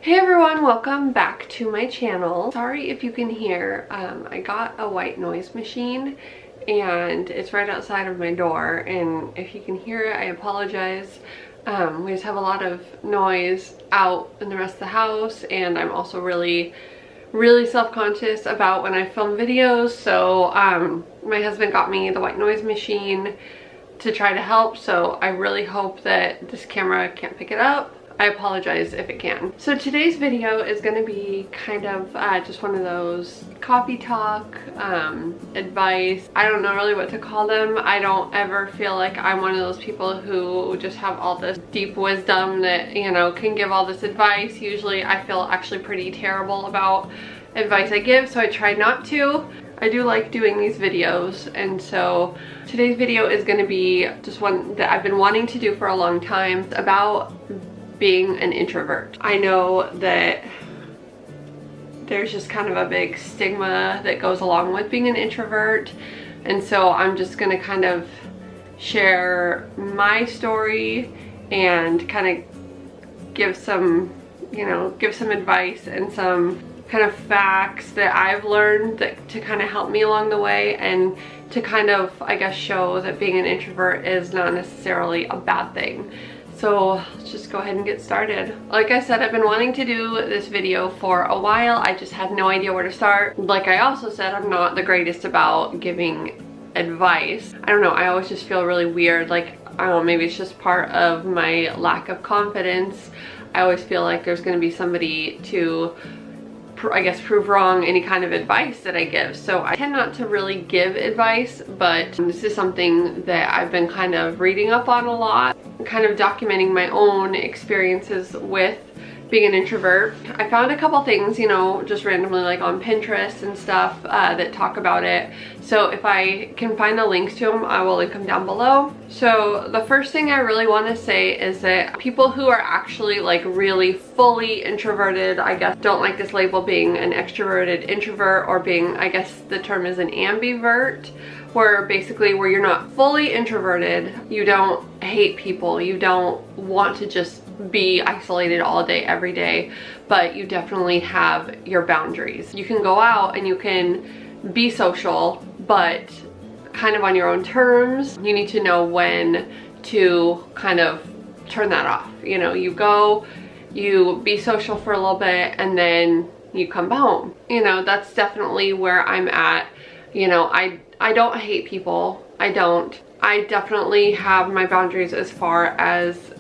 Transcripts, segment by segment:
Hey everyone, welcome back to my channel. Sorry if you can hear, I got a white noise machine and it's right outside of my door, and if you can hear it, I apologize. We just have a lot of noise out in the rest of the house, and I'm also really self-conscious about when I film videos, so my husband got me the white noise machine to try to help, so I really hope that this camera can't pick it up. I apologize if it can. So today's video is going to be kind of just one of those coffee talk, advice. I don't know really what to call them. I don't ever feel like I'm one of those people who just have all this deep wisdom that, you know, can give all this advice. Usually I feel actually pretty terrible about advice I give, so I try not to. I do like doing these videos, and so today's video is going to be just one that I've been wanting to do for a long time. It's about being an introvert. I know that there's just kind of a big stigma that goes along with being an introvert, and so I'm just gonna kind of share my story and kind of give some, you know, give some advice and some kind of facts that I've learned that to kind of help me along the way, and to kind of, I guess, show that being an introvert is not necessarily a bad thing. So let's just go ahead and get started. Like I said, I've been wanting to do this video for a while. I just had no idea where to start. Like I also said, I'm not the greatest about giving advice. I don't know, I always just feel really weird. Like, I don't know, maybe it's just part of my lack of confidence. I always feel like there's gonna be somebody to, I guess, prove wrong any kind of advice that I give. So I tend not to really give advice, but this is something that I've been kind of reading up on a lot, kind of documenting my own experiences with being an introvert. I found a couple things, you know, just randomly, like on Pinterest and stuff, that talk about it. So if I can find the links to them, I will link them down below. So the first thing I really want to say is that people who are actually like really fully introverted, I guess, don't like this label being an extroverted introvert, or being, I guess the term is an ambivert, where basically where you're not fully introverted, you don't hate people, you don't want to just be isolated all day every day, but you definitely have your boundaries. You can go out and you can be social, but kind of on your own terms. You need to know when to kind of turn that off. You know, you go, you be social for a little bit, and then you come home. You know, that's definitely where I'm at. You know, I don't hate people. I don't. I definitely have my boundaries as far as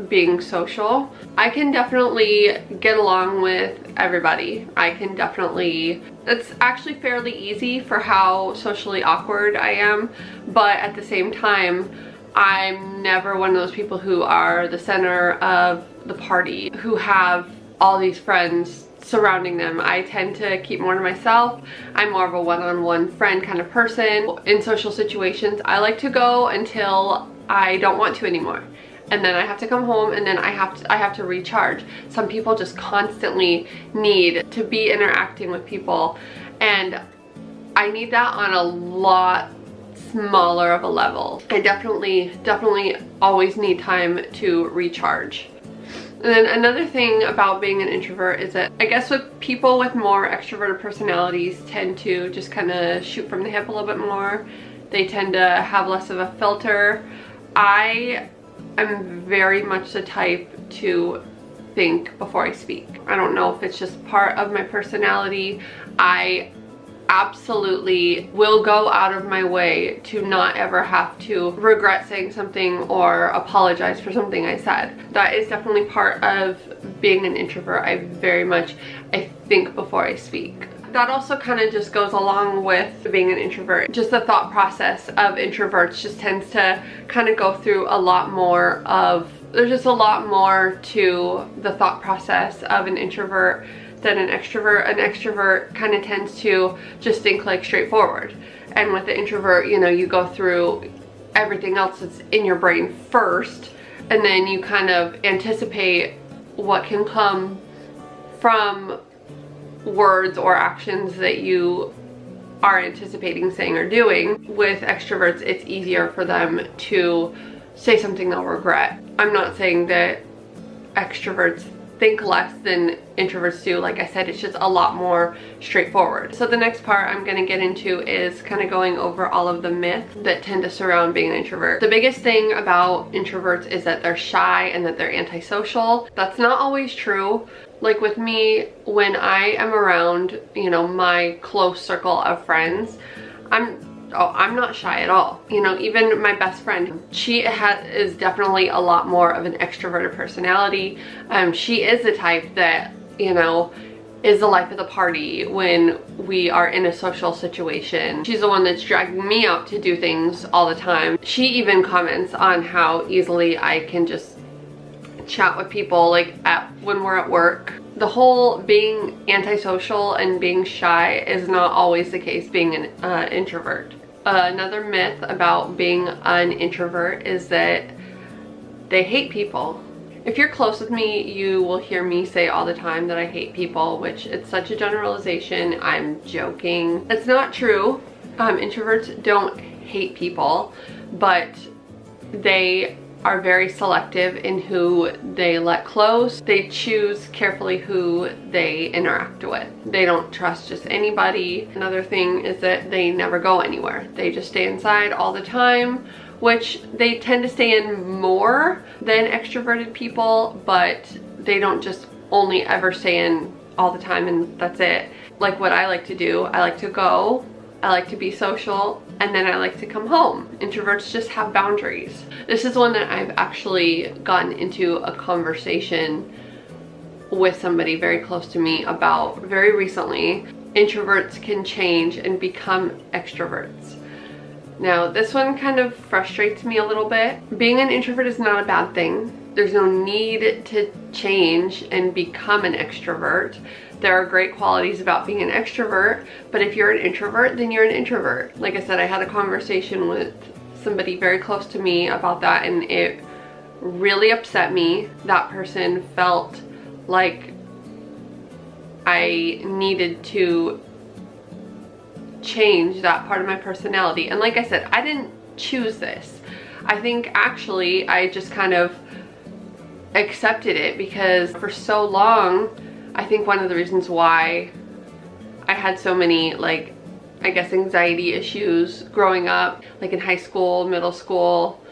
being social. I can definitely get along with everybody. I can definitely, it's actually fairly easy for how socially awkward I am, but at the same time, I'm never one of those people who are the center of the party, who have all these friends surrounding them. I tend to keep more to myself. I'm more of a one-on-one friend kind of person. In social situations, I like to go until I don't want to anymore, and then I have to come home, and then I have to recharge. Some people just constantly need to be interacting with people, and I need that on a lot smaller of a level. I definitely always need time to recharge. And then another thing about being an introvert is that I guess with people with more extroverted personalities tend to just kind of shoot from the hip a little bit more. They tend to have less of a filter. I'm very much the type to think before I speak. I don't know if it's just part of my personality. I absolutely will go out of my way to not ever have to regret saying something or apologize for something I said. That is definitely part of being an introvert. I think before I speak. That also kind of just goes along with being an introvert. Just the thought process of introverts just tends to kind of go through a lot more of, there's just a lot more to the thought process of an introvert than an extrovert. An extrovert kind of tends to just think like straightforward. And with the introvert, you know, you go through everything else that's in your brain first, and then you kind of anticipate what can come from words or actions that you are anticipating saying or doing. With extroverts, it's easier for them to say something they'll regret. I'm not saying that extroverts think less than introverts do. Like I said, it's just a lot more straightforward. So the next part I'm gonna get into is kind of going over all of the myths that tend to surround being an introvert. The biggest thing about introverts is that they're shy and that they're antisocial. That's not always true. Like with me, when I am around, you know, my close circle of friends, I'm not shy at all. You know, even my best friend, she is definitely a lot more of an extroverted personality. She is the type that, you know, is the life of the party when we are in a social situation. She's the one that's dragging me out to do things all the time. She even comments on how easily I can just chat with people, like when we're at work. The whole being antisocial and being shy is not always the case being an introvert. Another myth about being an introvert is that they hate people. If you're close with me, you will hear me say all the time that I hate people, which it's such a generalization. I'm joking. It's not true. Introverts don't hate people, but they are very selective in who they let close. They choose carefully who they interact with. They don't trust just anybody. Another thing is that they never go anywhere. They just stay inside all the time, which they tend to stay in more than extroverted people, but they don't just only ever stay in all the time and that's it. Like what I like to do, I like to go, I like to be social, and then I like to come home. Introverts just have boundaries. This is one that I've actually gotten into a conversation with somebody very close to me about very recently. Introverts can change and become extroverts. Now, this one kind of frustrates me a little bit. Being an introvert is not a bad thing. There's no need to change and become an extrovert. There are great qualities about being an extrovert, but if you're an introvert, then you're an introvert. Like I said, I had a conversation with somebody very close to me about that, and it really upset me. That person felt like I needed to change that part of my personality. And like I said, I didn't choose this. I think actually I just kind of accepted it because for so long, I think one of the reasons why I had so many, like, I guess anxiety issues growing up, like in high school, middle school,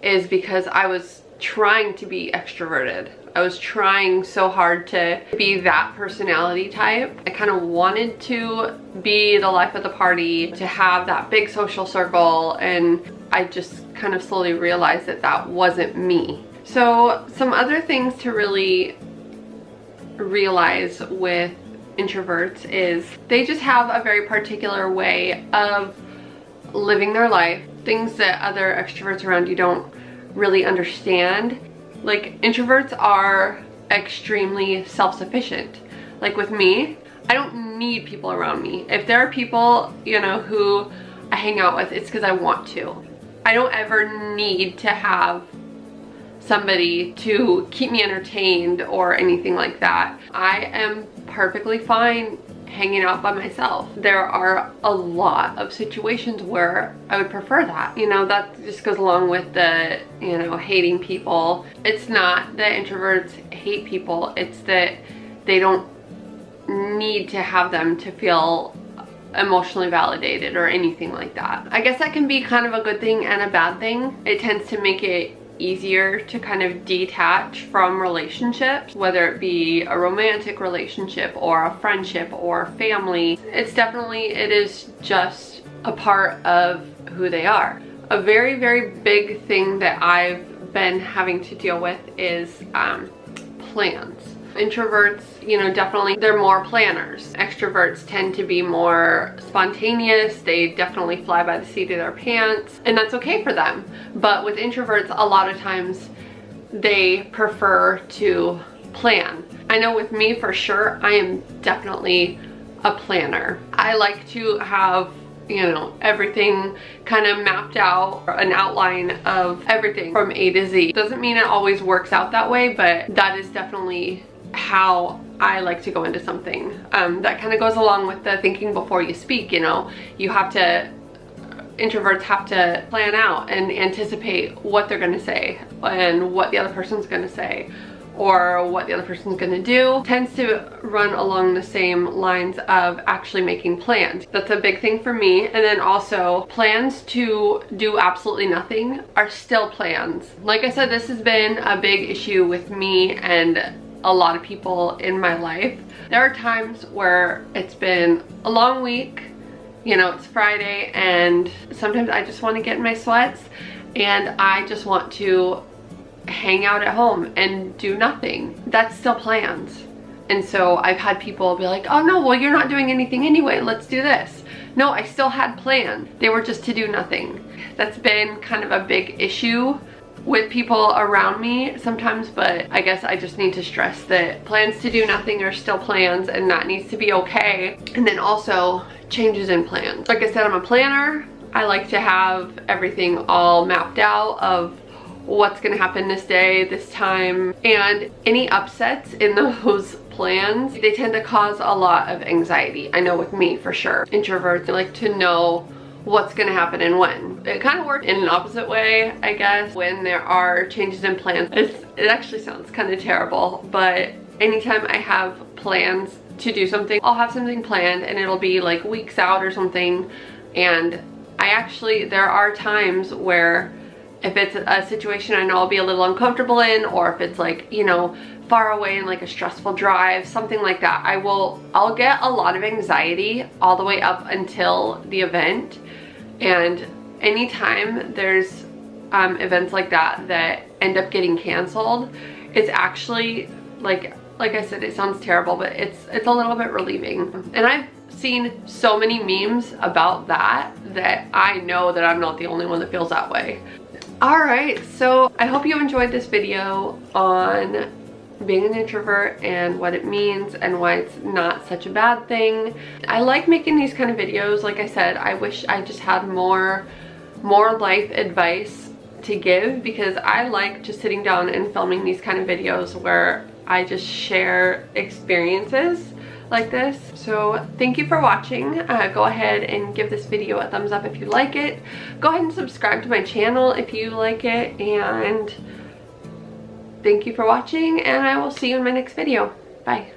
is because I was trying to be extroverted. I was trying so hard to be that personality type. I kind of wanted to be the life of the party, to have that big social circle, and I just kind of slowly realized that that wasn't me. So some other things to really realize with introverts is they just have a very particular way of living their life, things that other extroverts around you don't really understand. Like, introverts are extremely self-sufficient. Like with me, I don't need people around me. If there are people, you know, who I hang out with, it's because I want to. I don't ever need to have somebody to keep me entertained or anything like that. I am perfectly fine hanging out by myself. There are a lot of situations where I would prefer that. You know, that just goes along with the, you know, hating people. It's not that introverts hate people, it's that they don't need to have them to feel emotionally validated or anything like that. I guess that can be kind of a good thing and a bad thing. It tends to make it easier to kind of detach from relationships, whether it be a romantic relationship or a friendship or family. It is just a part of who they are. A very, very big thing that I've been having to deal with is plans. Introverts, you know, definitely they're more planners. Extroverts tend to be more spontaneous. They definitely fly by the seat of their pants, and that's okay for them. But with introverts, a lot of times they prefer to plan. I know with me for sure, I am definitely a planner. I like to have, you know, everything kind of mapped out, an outline of everything from A to Z. Doesn't mean it always works out that way, but that is definitely how I like to go into something. That kind of goes along with the thinking before you speak, you know. Introverts have to plan out and anticipate what they're gonna say and what the other person's gonna say, or what the other person's gonna do tends to run along the same lines of actually making plans. That's a big thing for me. And then also plans to do absolutely nothing are still plans. Like I said, this has been a big issue with me and a lot of people in my life. There are times where it's been a long week, you know, it's Friday, and sometimes I just want to get in my sweats and I just want to hang out at home and do nothing. That's still plans. And so I've had people be like, oh no, well you're not doing anything anyway, let's do this. No, I still had plans. They were just to do nothing. That's been kind of a big issue with people around me sometimes, but I guess I just need to stress that plans to do nothing are still plans, and that needs to be okay. And then also changes in plans. Like I said, I'm a planner. I like to have everything all mapped out of what's gonna happen this day, this time, and any upsets in those plans, they tend to cause a lot of anxiety. I know with me for sure. Introverts, they like to know what's gonna happen and when. It kind of works in an opposite way, I guess, when there are changes in plans. It actually sounds kind of terrible, but anytime I have plans to do something, I'll have something planned and it'll be like weeks out or something, and there are times where if it's a situation I know I'll be a little uncomfortable in, or if it's like, you know, far away in like a stressful drive, something like that, I'll get a lot of anxiety all the way up until the event. And anytime there's events like that end up getting canceled, it's actually like I said, it sounds terrible, but it's a little bit relieving. And I've seen so many memes about that I know that I'm not the only one that feels that way. Alright, so I hope you enjoyed this video on being an introvert and what it means and why it's not such a bad thing. I like making these kind of videos. Like I said, I wish I just had more life advice to give, because I like just sitting down and filming these kind of videos where I just share experiences like this. So thank you for watching. Go ahead and give this video a thumbs up if you like it. Go ahead and subscribe to my channel if you like it, and thank you for watching, and I will see you in my next video. Bye.